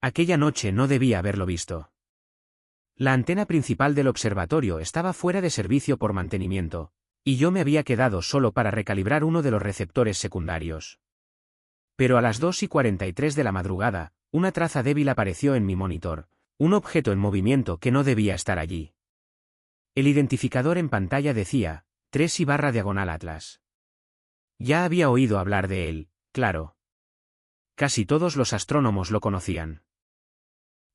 Aquella noche no debía haberlo visto. La antena principal del observatorio estaba fuera de servicio por mantenimiento, y yo me había quedado solo para recalibrar uno de los receptores secundarios. Pero a las 2:43 de la madrugada, una traza débil apareció en mi monitor, un objeto en movimiento que no debía estar allí. El identificador en pantalla decía, 3I/Atlas. Ya había oído hablar de él, claro. Casi todos los astrónomos lo conocían.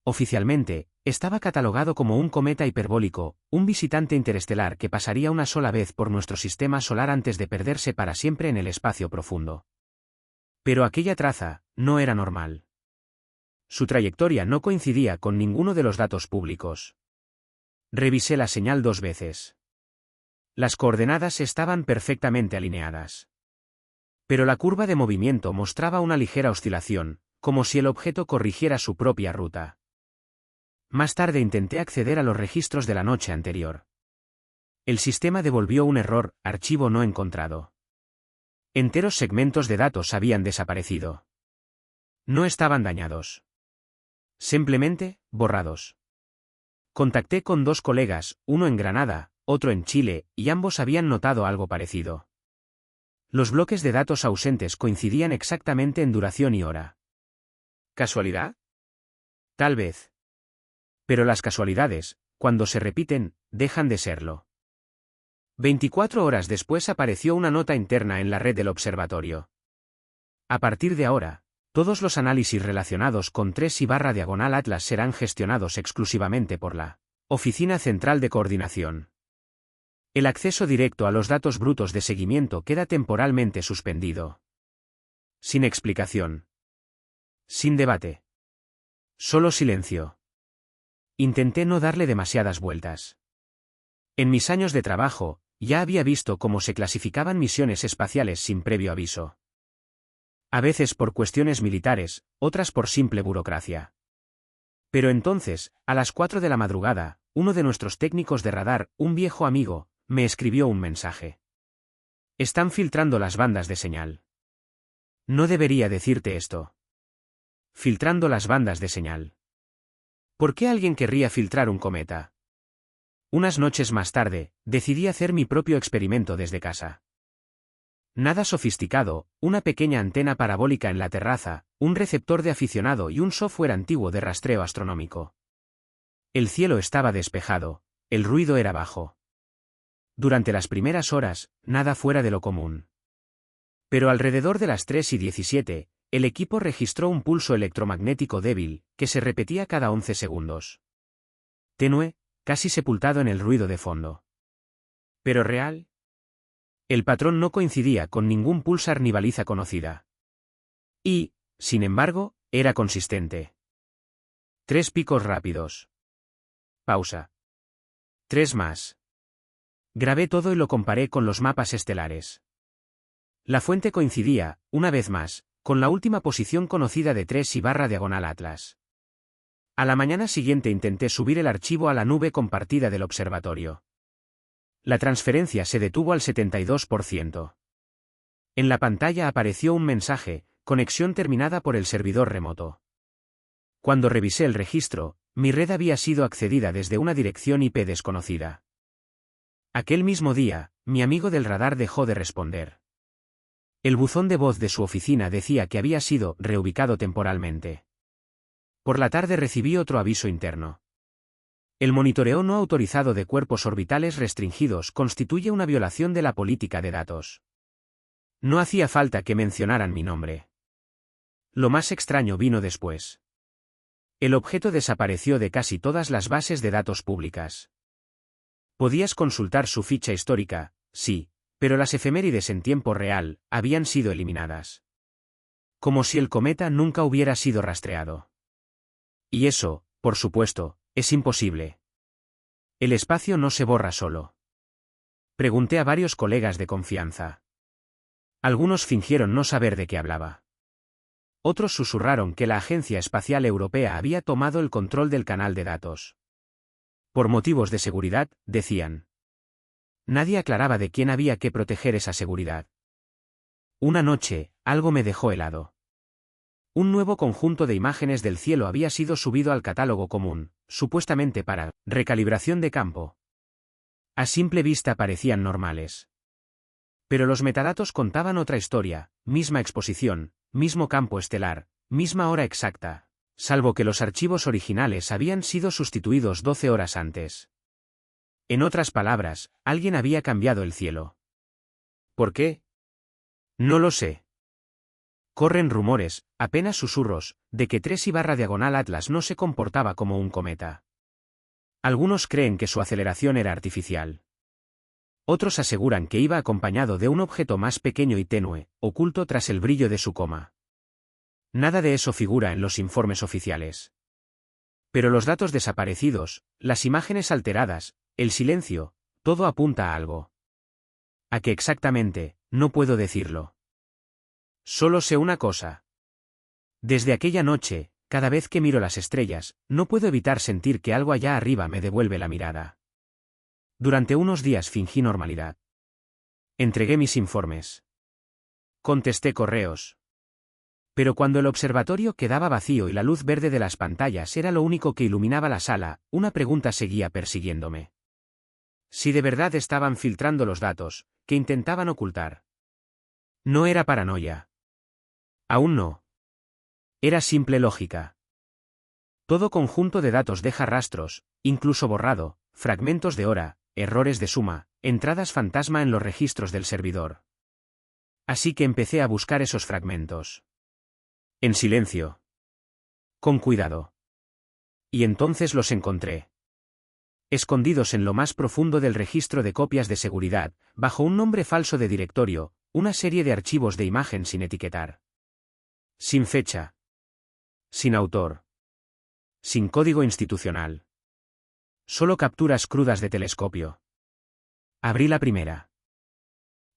Oficialmente, estaba catalogado como un cometa hiperbólico, un visitante interestelar que pasaría una sola vez por nuestro sistema solar antes de perderse para siempre en el espacio profundo. Pero aquella traza no era normal. Su trayectoria no coincidía con ninguno de los datos públicos. Revisé la señal 2 veces. Las coordenadas estaban perfectamente alineadas. Pero la curva de movimiento mostraba una ligera oscilación, como si el objeto corrigiera su propia ruta. Más tarde intenté acceder a los registros de la noche anterior. El sistema devolvió un error, archivo no encontrado. Enteros segmentos de datos habían desaparecido. No estaban dañados. Simplemente, borrados. Contacté con 2 colegas, uno en Granada, otro en Chile, y ambos habían notado algo parecido. Los bloques de datos ausentes coincidían exactamente en duración y hora. ¿Casualidad? Tal vez. Pero las casualidades, cuando se repiten, dejan de serlo. 24 horas después apareció una nota interna en la red del observatorio. A partir de ahora, todos los análisis relacionados con 3I/Atlas serán gestionados exclusivamente por la Oficina Central de Coordinación. El acceso directo a los datos brutos de seguimiento queda temporalmente suspendido. Sin explicación. Sin debate. Solo silencio. Intenté no darle demasiadas vueltas. En mis años de trabajo, ya había visto cómo se clasificaban misiones espaciales sin previo aviso. A veces por cuestiones militares, otras por simple burocracia. Pero entonces, a las 4 de la madrugada, uno de nuestros técnicos de radar, un viejo amigo, me escribió un mensaje. Están filtrando las bandas de señal. No debería decirte esto. Filtrando las bandas de señal. ¿Por qué alguien querría filtrar un cometa? Unas noches más tarde, decidí hacer mi propio experimento desde casa. Nada sofisticado, una pequeña antena parabólica en la terraza, un receptor de aficionado y un software antiguo de rastreo astronómico. El cielo estaba despejado, el ruido era bajo. Durante las primeras horas, nada fuera de lo común. Pero alrededor de las 3:17, el equipo registró un pulso electromagnético débil, que se repetía cada 11 segundos. Tenue, casi sepultado en el ruido de fondo. ¿Pero real? El patrón no coincidía con ningún pulsar ni baliza conocida. Y, sin embargo, era consistente. 3 picos rápidos. Pausa. 3 más. Grabé todo y lo comparé con los mapas estelares. La fuente coincidía, una vez más, con la última posición conocida de 3I/Atlas. A la mañana siguiente intenté subir el archivo a la nube compartida del observatorio. La transferencia se detuvo al 72%. En la pantalla apareció un mensaje, conexión terminada por el servidor remoto. Cuando revisé el registro, mi red había sido accedida desde una dirección IP desconocida. Aquel mismo día, mi amigo del radar dejó de responder. El buzón de voz de su oficina decía que había sido reubicado temporalmente. Por la tarde recibí otro aviso interno. El monitoreo no autorizado de cuerpos orbitales restringidos constituye una violación de la política de datos. No hacía falta que mencionaran mi nombre. Lo más extraño vino después. El objeto desapareció de casi todas las bases de datos públicas. Podías consultar su ficha histórica, sí, pero las efemérides en tiempo real habían sido eliminadas. Como si el cometa nunca hubiera sido rastreado. Y eso, por supuesto, es imposible. El espacio no se borra solo. Pregunté a varios colegas de confianza. Algunos fingieron no saber de qué hablaba. Otros susurraron que la Agencia Espacial Europea había tomado el control del canal de datos. Por motivos de seguridad, decían. Nadie aclaraba de quién había que proteger esa seguridad. Una noche, algo me dejó helado. Un nuevo conjunto de imágenes del cielo había sido subido al catálogo común, supuestamente para recalibración de campo. A simple vista parecían normales. Pero los metadatos contaban otra historia, misma exposición, mismo campo estelar, misma hora exacta, salvo que los archivos originales habían sido sustituidos 12 horas antes. En otras palabras, alguien había cambiado el cielo. ¿Por qué? No lo sé. Corren rumores, apenas susurros, de que 3/diagonal Atlas no se comportaba como un cometa. Algunos creen que su aceleración era artificial. Otros aseguran que iba acompañado de un objeto más pequeño y tenue, oculto tras el brillo de su coma. Nada de eso figura en los informes oficiales. Pero los datos desaparecidos, las imágenes alteradas, el silencio, todo apunta a algo. ¿A qué exactamente? No puedo decirlo. Solo sé una cosa. Desde aquella noche, cada vez que miro las estrellas, no puedo evitar sentir que algo allá arriba me devuelve la mirada. Durante unos días fingí normalidad. Entregué mis informes. Contesté correos. Pero cuando el observatorio quedaba vacío y la luz verde de las pantallas era lo único que iluminaba la sala, una pregunta seguía persiguiéndome. Si de verdad estaban filtrando los datos, que intentaban ocultar. No era paranoia. Aún no. Era simple lógica. Todo conjunto de datos deja rastros, incluso borrado, fragmentos de hora, errores de suma, entradas fantasma en los registros del servidor. Así que empecé a buscar esos fragmentos. En silencio. Con cuidado. Y entonces los encontré. Escondidos en lo más profundo del registro de copias de seguridad, bajo un nombre falso de directorio, una serie de archivos de imagen sin etiquetar. Sin fecha. Sin autor. Sin código institucional. Solo capturas crudas de telescopio. Abrí la primera.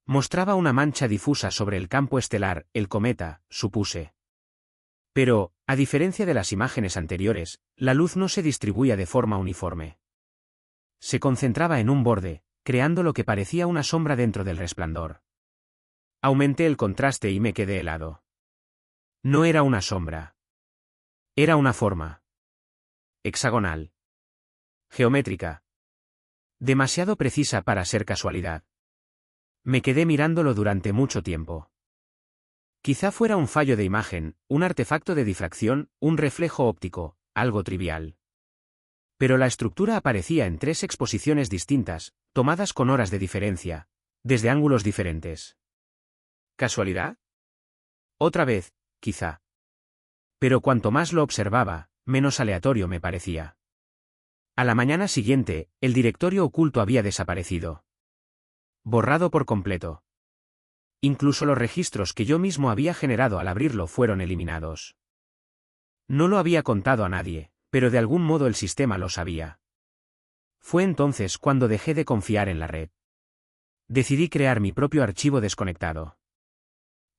Mostraba una mancha difusa sobre el campo estelar, el cometa, supuse. Pero, a diferencia de las imágenes anteriores, la luz no se distribuía de forma uniforme. Se concentraba en un borde, creando lo que parecía una sombra dentro del resplandor. Aumenté el contraste y me quedé helado. No era una sombra. Era una forma. Hexagonal. Geométrica. Demasiado precisa para ser casualidad. Me quedé mirándolo durante mucho tiempo. Quizá fuera un fallo de imagen, un artefacto de difracción, un reflejo óptico, algo trivial. Pero la estructura aparecía en 3 exposiciones distintas, tomadas con horas de diferencia, desde ángulos diferentes. ¿Casualidad? Otra vez, quizá. Pero cuanto más lo observaba, menos aleatorio me parecía. A la mañana siguiente, el directorio oculto había desaparecido. Borrado por completo. Incluso los registros que yo mismo había generado al abrirlo fueron eliminados. No lo había contado a nadie, pero de algún modo el sistema lo sabía. Fue entonces cuando dejé de confiar en la red. Decidí crear mi propio archivo desconectado.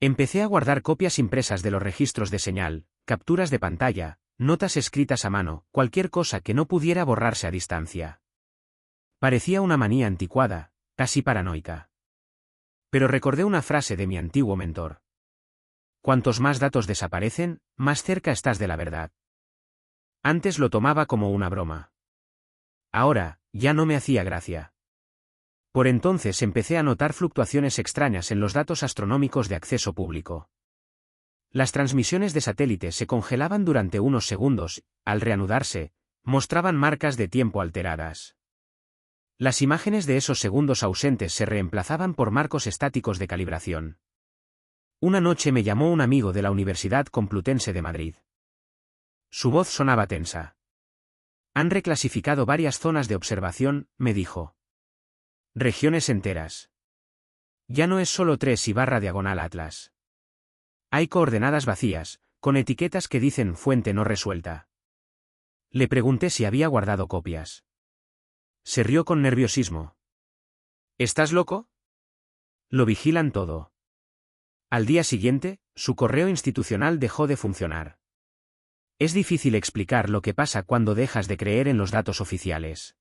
Empecé a guardar copias impresas de los registros de señal, capturas de pantalla, notas escritas a mano, cualquier cosa que no pudiera borrarse a distancia. Parecía una manía anticuada, casi paranoica. Pero recordé una frase de mi antiguo mentor. Cuantos más datos desaparecen, más cerca estás de la verdad. Antes lo tomaba como una broma. Ahora, ya no me hacía gracia. Por entonces empecé a notar fluctuaciones extrañas en los datos astronómicos de acceso público. Las transmisiones de satélite se congelaban durante unos segundos, al reanudarse, mostraban marcas de tiempo alteradas. Las imágenes de esos segundos ausentes se reemplazaban por marcos estáticos de calibración. Una noche me llamó un amigo de la Universidad Complutense de Madrid. Su voz sonaba tensa. Han reclasificado varias zonas de observación, me dijo. Regiones enteras. Ya no es solo 3/diagonal Atlas. Hay coordenadas vacías, con etiquetas que dicen fuente no resuelta. Le pregunté si había guardado copias. Se rió con nerviosismo. ¿Estás loco? Lo vigilan todo. Al día siguiente, su correo institucional dejó de funcionar. Es difícil explicar lo que pasa cuando dejas de creer en los datos oficiales.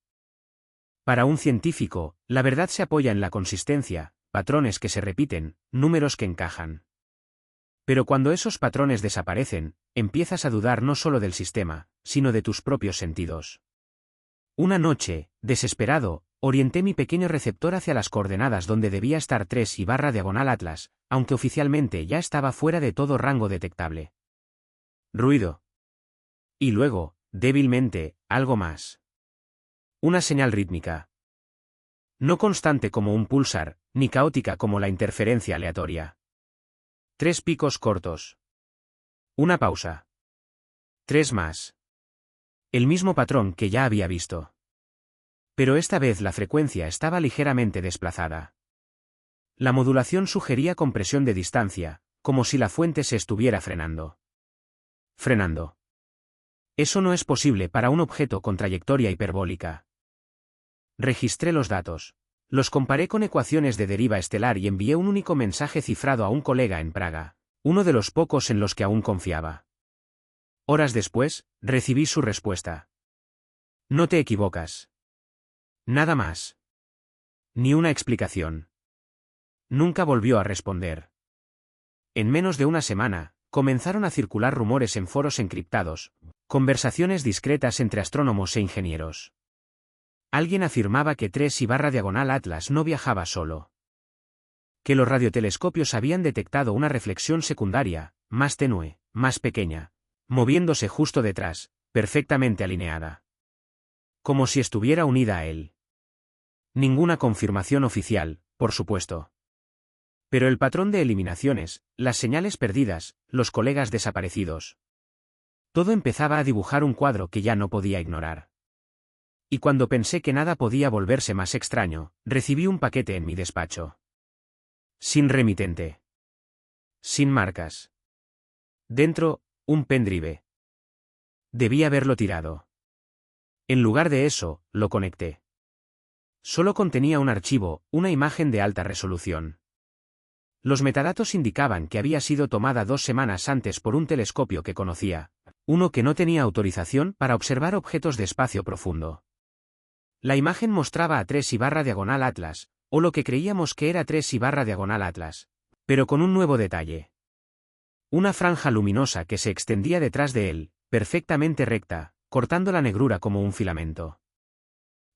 Para un científico, la verdad se apoya en la consistencia, patrones que se repiten, números que encajan. Pero cuando esos patrones desaparecen, empiezas a dudar no solo del sistema, sino de tus propios sentidos. Una noche, desesperado, orienté mi pequeño receptor hacia las coordenadas donde debía estar 3/Atlas, aunque oficialmente ya estaba fuera de todo rango detectable. Ruido. Y luego, débilmente, algo más. Una señal rítmica. No constante como un pulsar, ni caótica como la interferencia aleatoria. 3 picos cortos. Una pausa. 3 más. El mismo patrón que ya había visto. Pero esta vez la frecuencia estaba ligeramente desplazada. La modulación sugería compresión de distancia, como si la fuente se estuviera frenando. Frenando. Eso no es posible para un objeto con trayectoria hiperbólica. Registré los datos. Los comparé con ecuaciones de deriva estelar y envié un único mensaje cifrado a un colega en Praga, uno de los pocos en los que aún confiaba. Horas después, recibí su respuesta. No te equivocas. Nada más. Ni una explicación. Nunca volvió a responder. En menos de una semana, comenzaron a circular rumores en foros encriptados, conversaciones discretas entre astrónomos e ingenieros. Alguien afirmaba que 3/Atlas no viajaba solo. Que los radiotelescopios habían detectado una reflexión secundaria, más tenue, más pequeña, moviéndose justo detrás, perfectamente alineada. Como si estuviera unida a él. Ninguna confirmación oficial, por supuesto. Pero el patrón de eliminaciones, las señales perdidas, los colegas desaparecidos. Todo empezaba a dibujar un cuadro que ya no podía ignorar. Y cuando pensé que nada podía volverse más extraño, recibí un paquete en mi despacho. Sin remitente. Sin marcas. Dentro, un pendrive. Debí haberlo tirado. En lugar de eso, lo conecté. Solo contenía un archivo, una imagen de alta resolución. Los metadatos indicaban que había sido tomada 2 semanas antes por un telescopio que conocía, uno que no tenía autorización para observar objetos de espacio profundo. La imagen mostraba a 3/Atlas, o lo que creíamos que era 3/Atlas, pero con un nuevo detalle. Una franja luminosa que se extendía detrás de él, perfectamente recta, cortando la negrura como un filamento.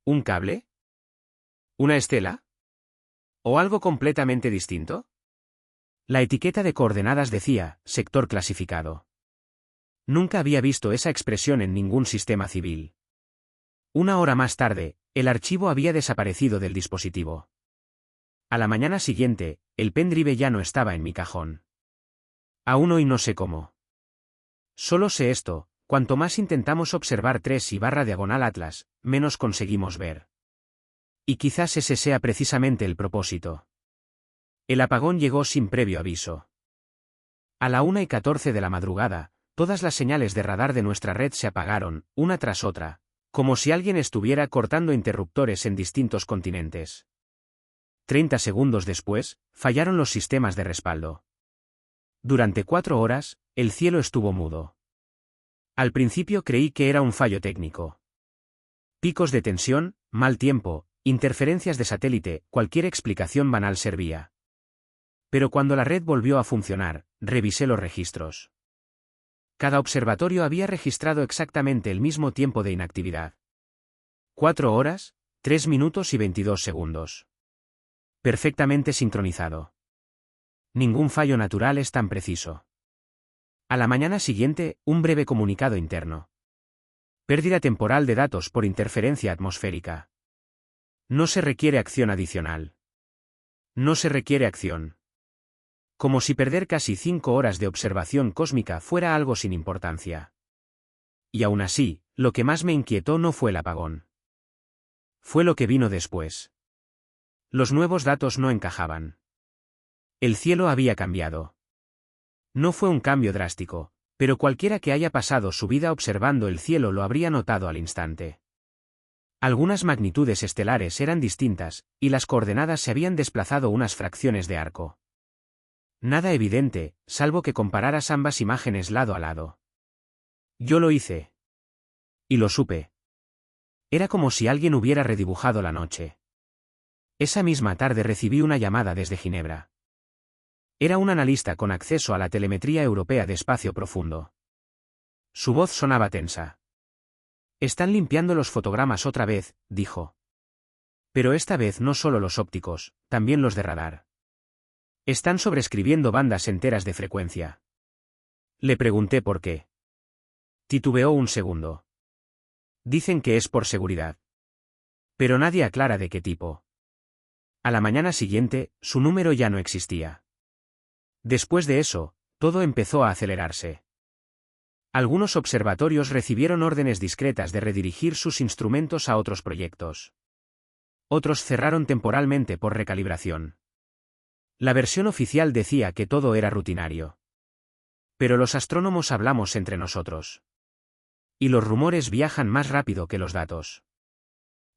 ¿Un cable? ¿Una estela? ¿O algo completamente distinto? La etiqueta de coordenadas decía, sector clasificado. Nunca había visto esa expresión en ningún sistema civil. Una hora más tarde, el archivo había desaparecido del dispositivo. A la mañana siguiente, el pendrive ya no estaba en mi cajón. Aún hoy no sé cómo. Solo sé esto, cuanto más intentamos observar 3/Atlas, menos conseguimos ver. Y quizás ese sea precisamente el propósito. El apagón llegó sin previo aviso. A la 1:14 de la madrugada, todas las señales de radar de nuestra red se apagaron, una tras otra, como si alguien estuviera cortando interruptores en distintos continentes. 30 segundos después, fallaron los sistemas de respaldo. Durante 4 horas, el cielo estuvo mudo. Al principio creí que era un fallo técnico. Picos de tensión, mal tiempo, interferencias de satélite, cualquier explicación banal servía. Pero cuando la red volvió a funcionar, revisé los registros. Cada observatorio había registrado exactamente el mismo tiempo de inactividad. 4 horas, 3 minutos y 22 segundos. Perfectamente sincronizado. Ningún fallo natural es tan preciso. A la mañana siguiente, un breve comunicado interno. Pérdida temporal de datos por interferencia atmosférica. No se requiere acción adicional. No se requiere acción. Como si perder casi 5 horas de observación cósmica fuera algo sin importancia. Y aún así, lo que más me inquietó no fue el apagón. Fue lo que vino después. Los nuevos datos no encajaban. El cielo había cambiado. No fue un cambio drástico, pero cualquiera que haya pasado su vida observando el cielo lo habría notado al instante. Algunas magnitudes estelares eran distintas, y las coordenadas se habían desplazado unas fracciones de arco. Nada evidente, salvo que compararas ambas imágenes lado a lado. Yo lo hice. Y lo supe. Era como si alguien hubiera redibujado la noche. Esa misma tarde recibí una llamada desde Ginebra. Era un analista con acceso a la telemetría europea de espacio profundo. Su voz sonaba tensa. «Están limpiando los fotogramas otra vez», dijo. «Pero esta vez no solo los ópticos, también los de radar. Están sobreescribiendo bandas enteras de frecuencia». Le pregunté por qué. Titubeó un segundo. «Dicen que es por seguridad. Pero nadie aclara de qué tipo». A la mañana siguiente, su número ya no existía. Después de eso, todo empezó a acelerarse. Algunos observatorios recibieron órdenes discretas de redirigir sus instrumentos a otros proyectos. Otros cerraron temporalmente por recalibración. La versión oficial decía que todo era rutinario. Pero los astrónomos hablamos entre nosotros. Y los rumores viajan más rápido que los datos.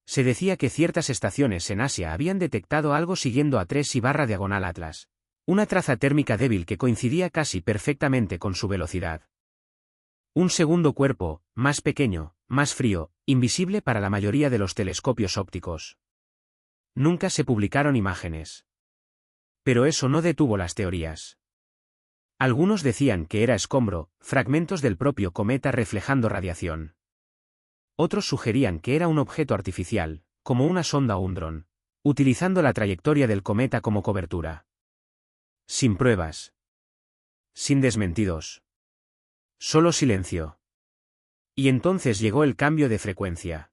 Se decía que ciertas estaciones en Asia habían detectado algo siguiendo a 3/diagonal Atlas, una traza térmica débil que coincidía casi perfectamente con su velocidad. Un segundo cuerpo, más pequeño, más frío, invisible para la mayoría de los telescopios ópticos. Nunca se publicaron imágenes. Pero eso no detuvo las teorías. Algunos decían que era escombro, fragmentos del propio cometa reflejando radiación. Otros sugerían que era un objeto artificial, como una sonda o un dron, utilizando la trayectoria del cometa como cobertura. Sin pruebas. Sin desmentidos. Solo silencio. Y entonces llegó el cambio de frecuencia.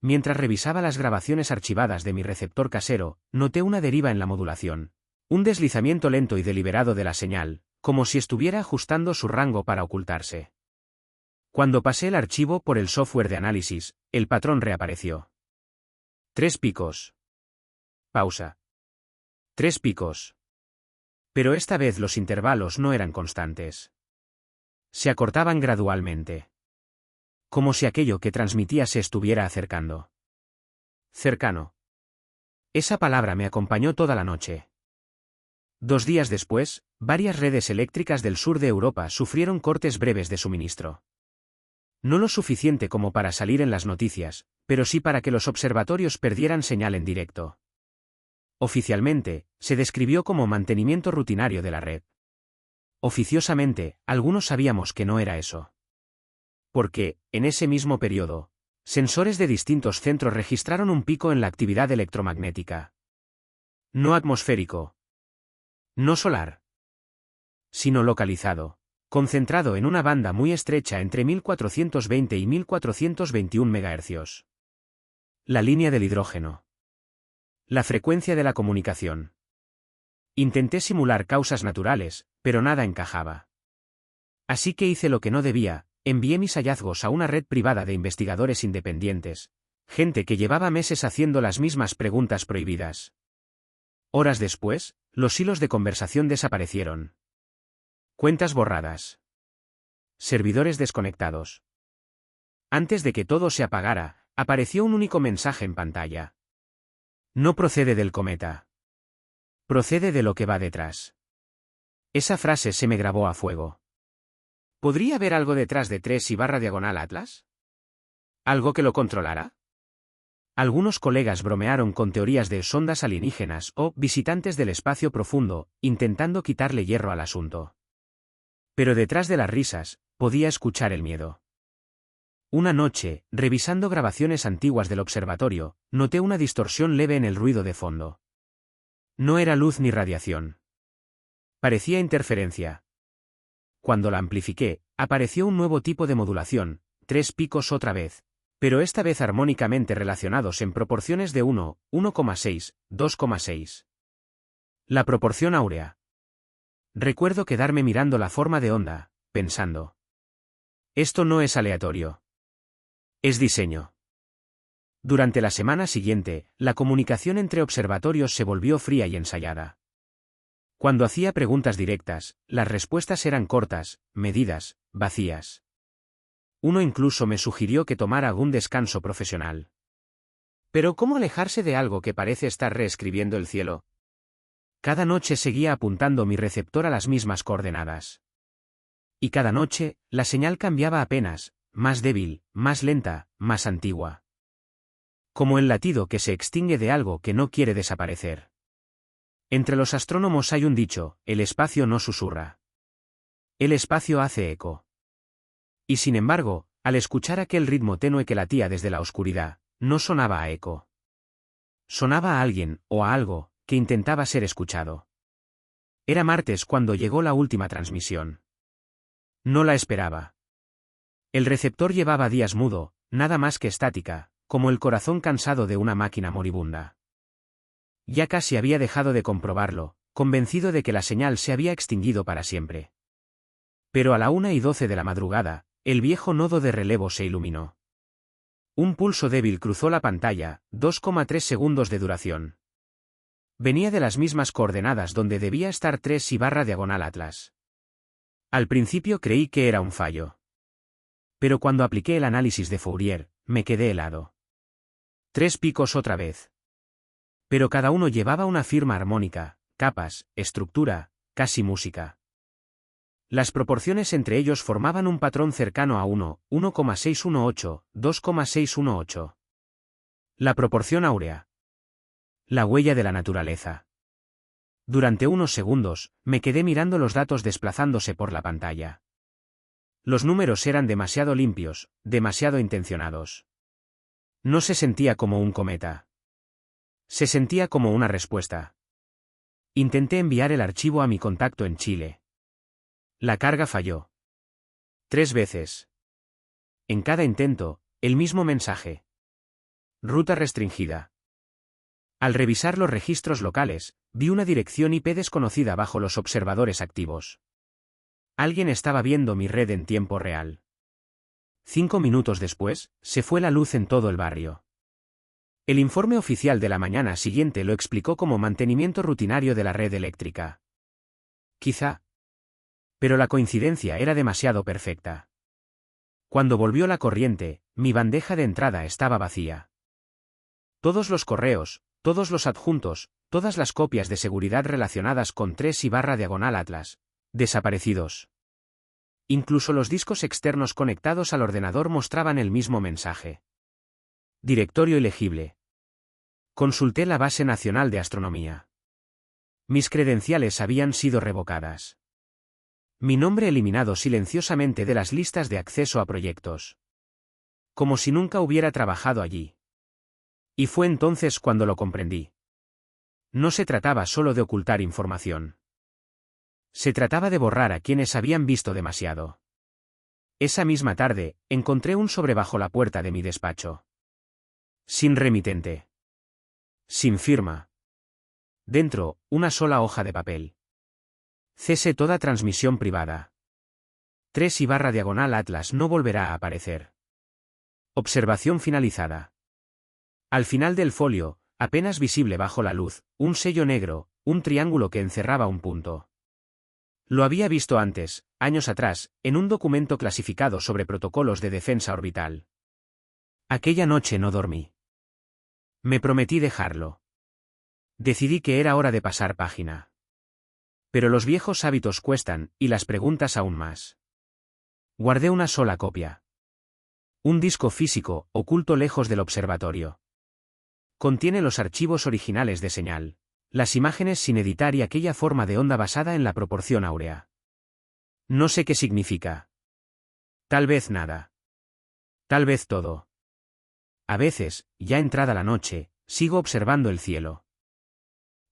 Mientras revisaba las grabaciones archivadas de mi receptor casero, noté una deriva en la modulación. Un deslizamiento lento y deliberado de la señal, como si estuviera ajustando su rango para ocultarse. Cuando pasé el archivo por el software de análisis, el patrón reapareció. 3 picos. Pausa. 3 picos. Pero esta vez los intervalos no eran constantes. Se acortaban gradualmente. Como si aquello que transmitía se estuviera acercando. Cercano. Esa palabra me acompañó toda la noche. 2 días después, varias redes eléctricas del sur de Europa sufrieron cortes breves de suministro. No lo suficiente como para salir en las noticias, pero sí para que los observatorios perdieran señal en directo. Oficialmente, se describió como mantenimiento rutinario de la red. Oficiosamente, algunos sabíamos que no era eso. Porque, en ese mismo periodo, sensores de distintos centros registraron un pico en la actividad electromagnética. No atmosférico. No solar. Sino localizado. Concentrado en una banda muy estrecha entre 1420 y 1421 MHz. La línea del hidrógeno. La frecuencia de la comunicación. Intenté simular causas naturales, pero nada encajaba. Así que hice lo que no debía, envié mis hallazgos a una red privada de investigadores independientes, gente que llevaba meses haciendo las mismas preguntas prohibidas. Horas después, los hilos de conversación desaparecieron. Cuentas borradas. Servidores desconectados. Antes de que todo se apagara, apareció un único mensaje en pantalla. No procede del cometa. Procede de lo que va detrás. Esa frase se me grabó a fuego. ¿Podría haber algo detrás de 3/diagonal Atlas? ¿Algo que lo controlara? Algunos colegas bromearon con teorías de sondas alienígenas o visitantes del espacio profundo, intentando quitarle hierro al asunto. Pero detrás de las risas, podía escuchar el miedo. Una noche, revisando grabaciones antiguas del observatorio, noté una distorsión leve en el ruido de fondo. No era luz ni radiación. Parecía interferencia. Cuando la amplifiqué, apareció un nuevo tipo de modulación, 3 picos otra vez, pero esta vez armónicamente relacionados en proporciones de 1, 1,6, 2,6. La proporción áurea. Recuerdo quedarme mirando la forma de onda, pensando. Esto no es aleatorio. Es diseño. Durante la semana siguiente, la comunicación entre observatorios se volvió fría y ensayada. Cuando hacía preguntas directas, las respuestas eran cortas, medidas, vacías. Uno incluso me sugirió que tomara algún descanso profesional. Pero ¿cómo alejarse de algo que parece estar reescribiendo el cielo? Cada noche seguía apuntando mi receptor a las mismas coordenadas. Y cada noche, la señal cambiaba apenas, más débil, más lenta, más antigua. Como el latido que se extingue de algo que no quiere desaparecer. Entre los astrónomos hay un dicho: el espacio no susurra. El espacio hace eco. Y sin embargo, al escuchar aquel ritmo tenue que latía desde la oscuridad, no sonaba a eco. Sonaba a alguien, o a algo, que intentaba ser escuchado. Era martes cuando llegó la última transmisión. No la esperaba. El receptor llevaba días mudo, nada más que estática, como el corazón cansado de una máquina moribunda. Ya casi había dejado de comprobarlo, convencido de que la señal se había extinguido para siempre. Pero a la 1:12 de la madrugada, el viejo nodo de relevo se iluminó. Un pulso débil cruzó la pantalla, 2,3 segundos de duración. Venía de las mismas coordenadas donde debía estar 3/Atlas. Al principio creí que era un fallo. Pero cuando apliqué el análisis de Fourier, me quedé helado. 3 picos otra vez. Pero cada uno llevaba una firma armónica, capas, estructura, casi música. Las proporciones entre ellos formaban un patrón cercano a 1, 1,618, 2,618. La proporción áurea. La huella de la naturaleza. Durante unos segundos, me quedé mirando los datos desplazándose por la pantalla. Los números eran demasiado limpios, demasiado intencionados. No se sentía como un cometa. Se sentía como una respuesta. Intenté enviar el archivo a mi contacto en Chile. La carga falló. 3 veces. En cada intento, el mismo mensaje. Ruta restringida. Al revisar los registros locales, vi una dirección IP desconocida bajo los observadores activos. Alguien estaba viendo mi red en tiempo real. 5 minutos después, se fue la luz en todo el barrio. El informe oficial de la mañana siguiente lo explicó como mantenimiento rutinario de la red eléctrica. Quizá. Pero la coincidencia era demasiado perfecta. Cuando volvió la corriente, mi bandeja de entrada estaba vacía. Todos los correos, todos los adjuntos, todas las copias de seguridad relacionadas con 3/Atlas, desaparecidos. Incluso los discos externos conectados al ordenador mostraban el mismo mensaje. Directorio ilegible. Consulté la Base Nacional de Astronomía. Mis credenciales habían sido revocadas. Mi nombre eliminado silenciosamente de las listas de acceso a proyectos. Como si nunca hubiera trabajado allí. Y fue entonces cuando lo comprendí. No se trataba solo de ocultar información. Se trataba de borrar a quienes habían visto demasiado. Esa misma tarde, encontré un sobre bajo la puerta de mi despacho. Sin remitente. Sin firma. Dentro, una sola hoja de papel. Cese toda transmisión privada. 3/Atlas no volverá a aparecer. Observación finalizada. Al final del folio, apenas visible bajo la luz, un sello negro, un triángulo que encerraba un punto. Lo había visto antes, años atrás, en un documento clasificado sobre protocolos de defensa orbital. Aquella noche no dormí. Me prometí dejarlo. Decidí que era hora de pasar página. Pero los viejos hábitos cuestan, y las preguntas aún más. Guardé una sola copia. Un disco físico, oculto lejos del observatorio. Contiene los archivos originales de señal, las imágenes sin editar y aquella forma de onda basada en la proporción áurea. No sé qué significa. Tal vez nada. Tal vez todo. A veces, ya entrada la noche, sigo observando el cielo.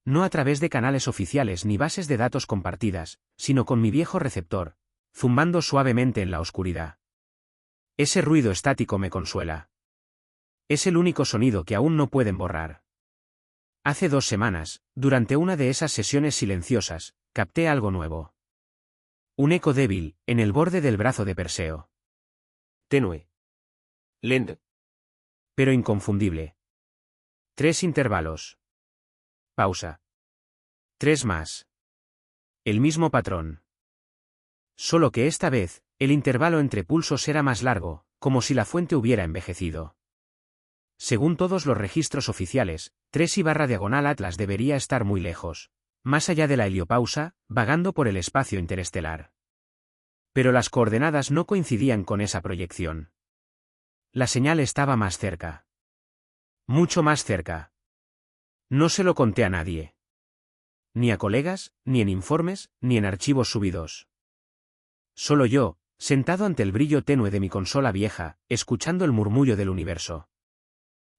No a través de canales oficiales ni bases de datos compartidas, sino con mi viejo receptor, zumbando suavemente en la oscuridad. Ese ruido estático me consuela. Es el único sonido que aún no pueden borrar. Hace 2 semanas, durante una de esas sesiones silenciosas, capté algo nuevo. Un eco débil, en el borde del brazo de Perseo. Tenue. Lento. Pero inconfundible. 3 intervalos. Pausa. 3 más. El mismo patrón. Solo que esta vez, el intervalo entre pulsos era más largo, como si la fuente hubiera envejecido. Según todos los registros oficiales, 3/Atlas debería estar muy lejos, más allá de la heliopausa, vagando por el espacio interestelar. Pero las coordenadas no coincidían con esa proyección. La señal estaba más cerca. Mucho más cerca. No se lo conté a nadie. Ni a colegas, ni en informes, ni en archivos subidos. Solo yo, sentado ante el brillo tenue de mi consola vieja, escuchando el murmullo del universo.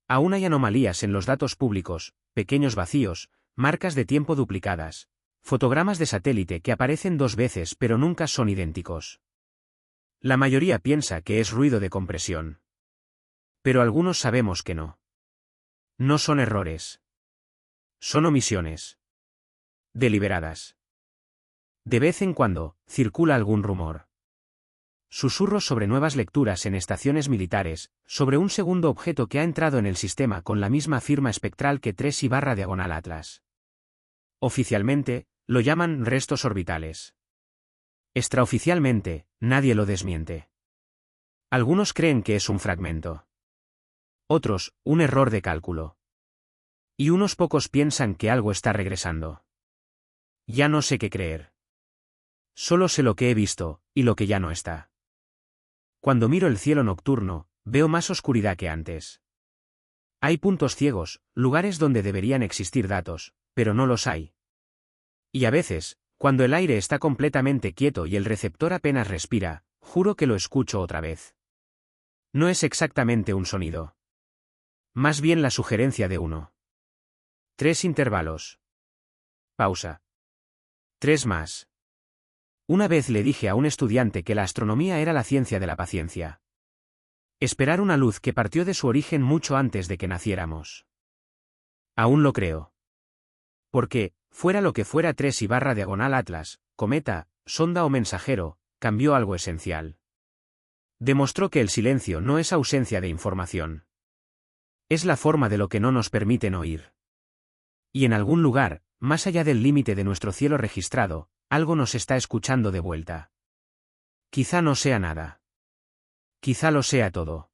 Aún hay anomalías en los datos públicos, pequeños vacíos, marcas de tiempo duplicadas, fotogramas de satélite que aparecen 2 veces pero nunca son idénticos. La mayoría piensa que es ruido de compresión. Pero algunos sabemos que no. No son errores. Son omisiones. Deliberadas. De vez en cuando, circula algún rumor. Susurros sobre nuevas lecturas en estaciones militares, sobre un segundo objeto que ha entrado en el sistema con la misma firma espectral que 3/Atlas. Oficialmente, lo llaman restos orbitales. Extraoficialmente, nadie lo desmiente. Algunos creen que es un fragmento. Otros, un error de cálculo. Y unos pocos piensan que algo está regresando. Ya no sé qué creer. Solo sé lo que he visto, y lo que ya no está. Cuando miro el cielo nocturno, veo más oscuridad que antes. Hay puntos ciegos, lugares donde deberían existir datos, pero no los hay. Y a veces, cuando el aire está completamente quieto y el receptor apenas respira, juro que lo escucho otra vez. No es exactamente un sonido. Más bien la sugerencia de uno. 3 intervalos. Pausa. 3 más. Una vez le dije a un estudiante que la astronomía era la ciencia de la paciencia. Esperar una luz que partió de su origen mucho antes de que naciéramos. Aún lo creo. Porque, fuera lo que fuera 3/Atlas, cometa, sonda o mensajero, cambió algo esencial. Demostró que el silencio no es ausencia de información. Es la forma de lo que no nos permiten oír. Y en algún lugar, más allá del límite de nuestro cielo registrado, algo nos está escuchando de vuelta. Quizá no sea nada. Quizá lo sea todo.